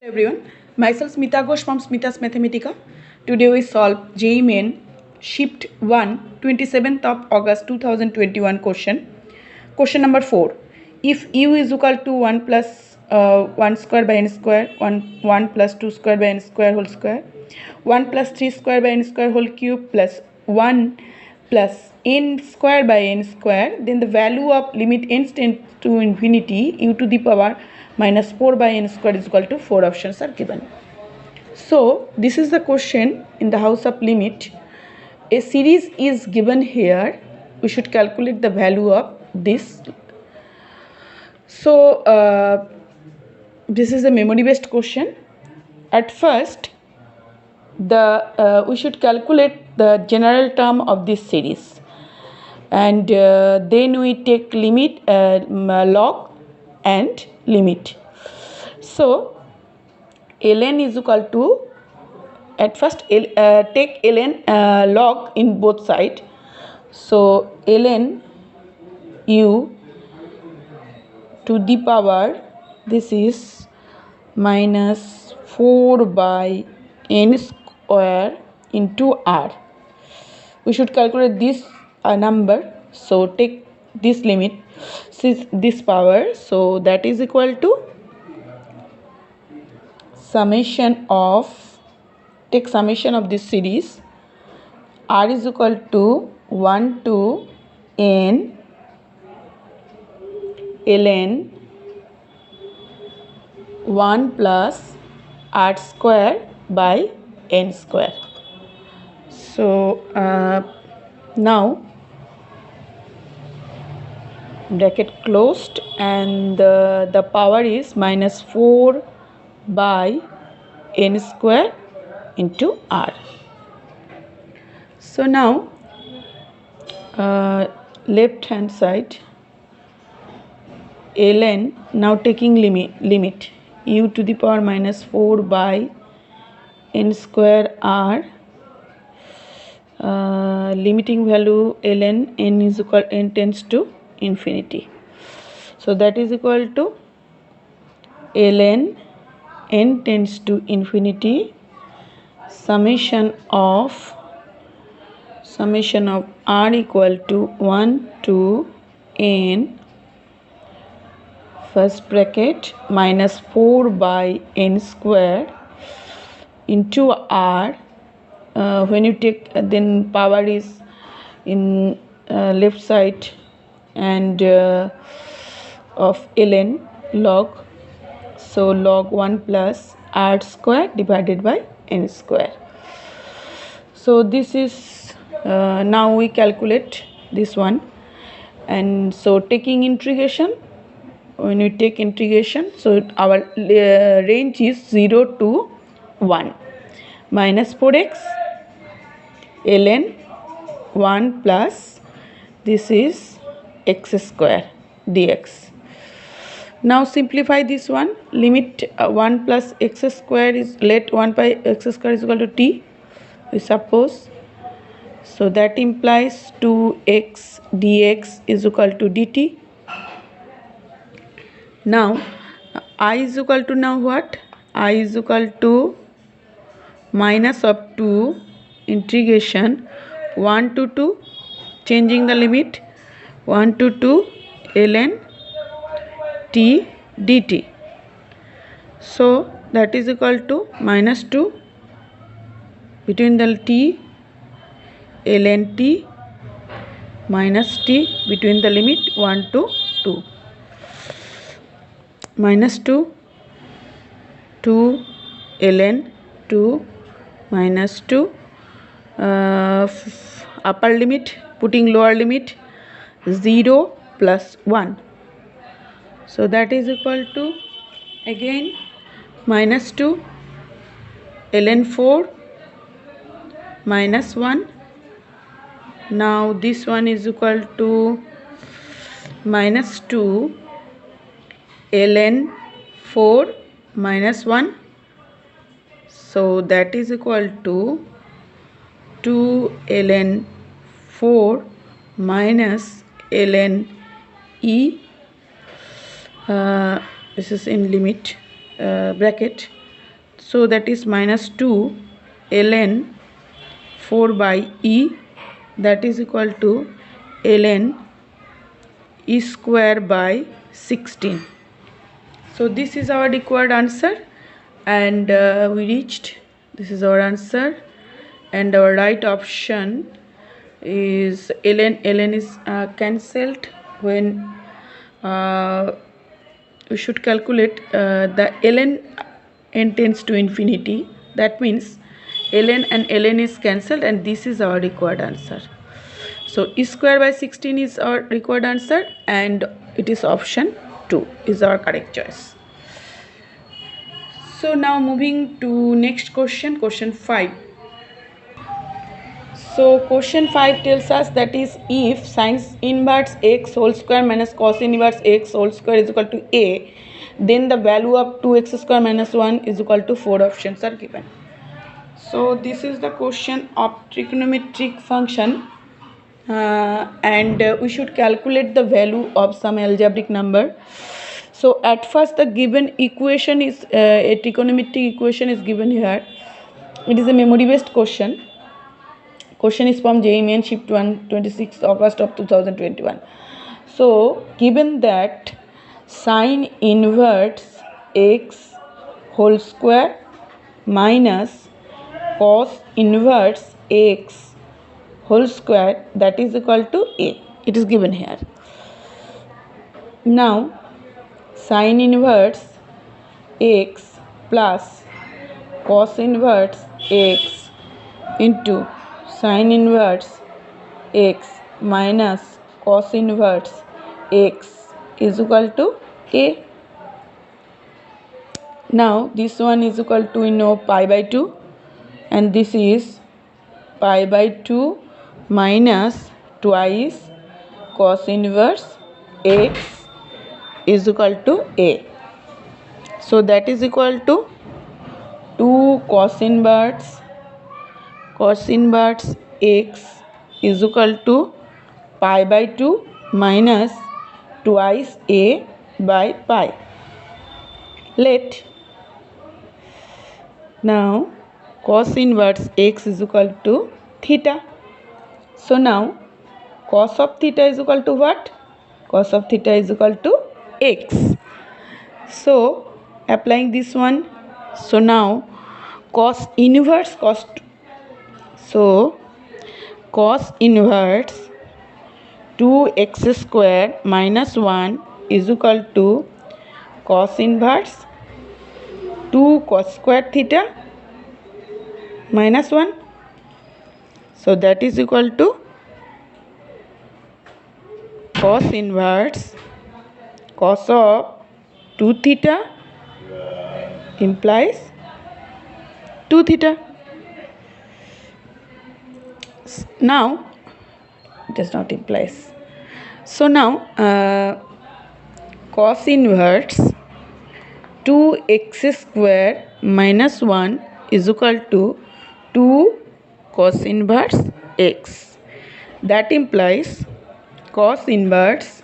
Everyone, myself Smita Ghosh from Smita's Mathematica. Today we solve JEE Main Shift 1 27th of August 2021 question. Question number 4. If u is equal to 1 plus 1 square by n square, 1 plus 2 square by n square whole square, 1 plus 3 square by n square whole cube plus 1 plus n square by n square, then the value of limit n tends to infinity u to the power minus 4 by n square is equal to 4 options are given. So this is the question in the house of limit. A series is given here. We should calculate the value of this. So this is a memory based question. At first we should calculate the general term of this series, and then we take limit, log and limit. So ln is equal to, at first take ln log in both sides. So ln u to the power, this is minus 4 by n square into r. We should calculate this number. So take this limit, this power. So that is equal to summation of, take summation of this series. R is equal to 1 to n ln 1 plus r square by n square. So now bracket closed, and the power is minus 4 by n square into r. So now left hand side ln, now taking limit u to the power minus 4 by n square r, limiting value ln n is equal, n tends to infinity. So that is equal to ln n tends to infinity summation of r equal to 1 to n, first bracket, minus 4 by n square into r. When you take, then power is in left side, and of ln log, so log 1 plus r square divided by n square. So this is now we calculate this one. And so taking integration, when we take integration, so our range is 0 to 1, minus 4x ln 1 plus, this is x square dx. Now simplify this one. Limit 1 plus x square is, let 1 by x square is equal to t, we suppose. So that implies 2x dx is equal to dt. Now I is equal to, now what? I is equal to minus of 2 integration 1 to 2, changing the limit, 1 to 2 ln t dt. So that is equal to minus 2 between the t ln t minus t between the limit 1 to 2, minus 2 ln 2 minus 2, upper limit, putting lower limit, 0 plus 1. So that is equal to, again, minus 2 ln 4 minus 1. Now this one is equal to minus 2 ln 4 minus 1. So that is equal to 2 ln 4 minus ln e, this is in limit bracket, So that is minus 2 ln 4 by e, that is equal to ln e square by 16. So this is our required answer, and we reached. This is our answer, and our right option is ln is cancelled when we should calculate the ln n tends to infinity. That means ln and ln is cancelled, and this is our required answer. So e square by 16 is our required answer, and it is option 2 is our correct choice. So now moving to next question, question 5. So question 5 tells us that is, if sin inverse x whole square minus cos inverse x whole square is equal to a, then the value of 2x square minus 1 is equal to 4 options are given. So this is the question of trigonometric function, and we should calculate the value of some algebraic number. So at first the given equation is a trigonometric equation is given here. It is a memory based question. Question is from JEE Main Shift 1, 26th August of 2021. So given that sin inverse x whole square minus cos inverse x whole square, that is equal to a. It is given here. Now sin inverse x plus cos inverse x into sin inverse x minus cos inverse x is equal to a. Now this one is equal to, we know, pi by 2, and this is pi by 2 minus twice cos inverse x is equal to a. So that is equal to 2 cos inverse x is equal to pi by 2 minus twice a by pi. Let now cos inverse x is equal to theta. So now cos of theta is equal to what? Cos of theta is equal to x. So applying this one, so now cos inverse cos inverse 2x square minus 1 is equal to cos inverse 2 cos square theta minus 1. So that is equal to cos inverse cos of 2 theta implies 2 theta. Now it does not implies. So now cos inverse 2x square minus 1 is equal to 2 cos inverse x. That implies cos inverse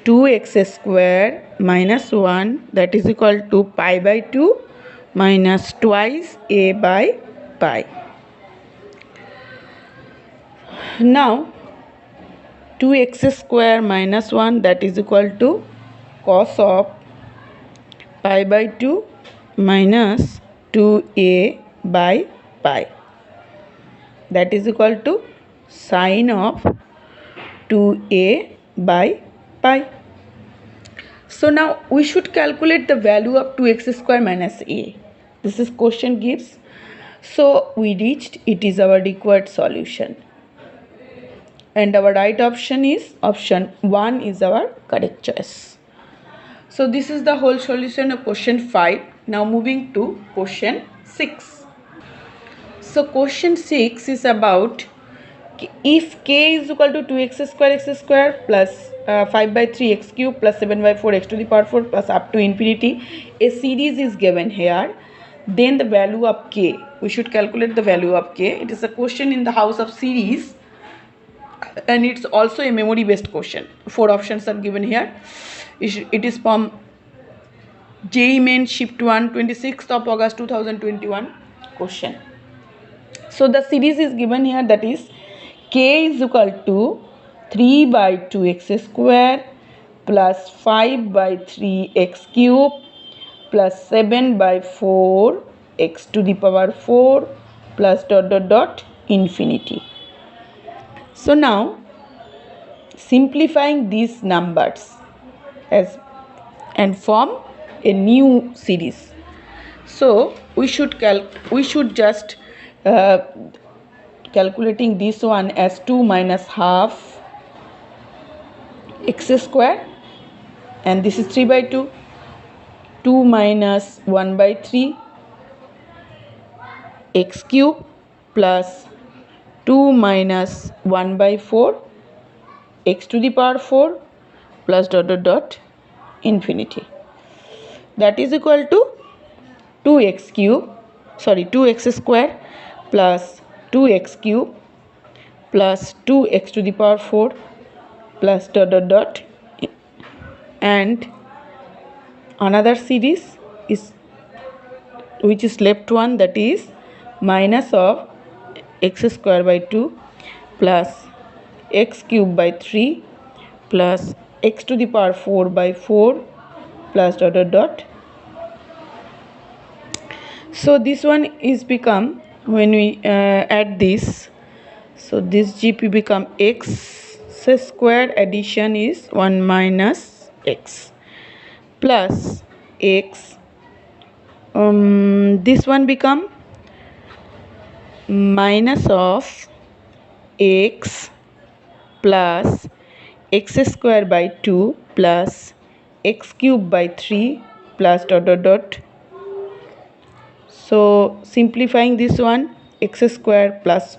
2x square minus 1, that is equal to pi by 2 minus twice a by pi. Now 2x square minus 1, that is equal to cos of pi by 2 minus 2a by pi, that is equal to sine of 2a by pi. So now we should calculate the value of 2x square minus a. This is question gives. So we reached, it is our required solution, and our right option is option 1 is our correct choice. So this is the whole solution of question 5. Now moving to question 6. So question 6 is about, if k is equal to 2x square plus 5 by 3 x cube plus 7 by 4 x to the power 4 plus up to infinity, a series is given here, then the value of k, we should calculate the value of k. It is a question in the house of series, and it's also a memory based question. 4 options are given here. It is from JEE Main Shift 1, 26th of August 2021 question. So the series is given here, that is k is equal to 3 by 2x square plus 5 by 3x cube plus 7 by 4x to the power 4 plus dot dot dot infinity. So now simplifying these numbers as and form a new series. So we should just calculating this one as 2 minus half x square, and this is 3 by 2, 2 minus 1 by 3 x cube plus 2 minus 1 by 4 x to the power 4 plus dot dot dot infinity. That is equal to 2x square plus 2x cube plus 2x to the power 4 plus dot dot dot, and another series is which is left one, that is minus of x square by 2 plus x cube by 3 plus x to the power 4 by 4 plus dot dot dot. So this one is become, when we add this, so this GP become x square, addition is 1 minus x plus x, this one become minus of x plus x square by 2 plus x cube by 3 plus dot dot dot. So simplifying this one, x square plus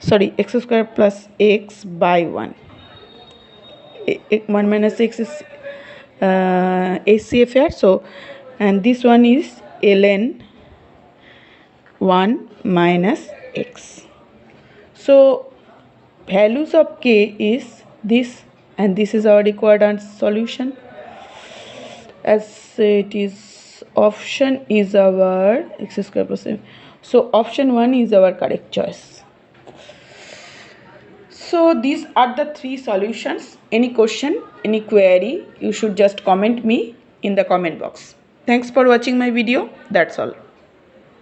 x square plus x by 1. 1 minus x is HCF, so, and this one is ln 1 minus x. So values of k is this, and this is our required solution, as it is option is our x square plus 7. So option 1 is our correct choice. So these are the 3 solutions. Any question, any query, you should just comment me in the comment box. Thanks for watching my video. That's all.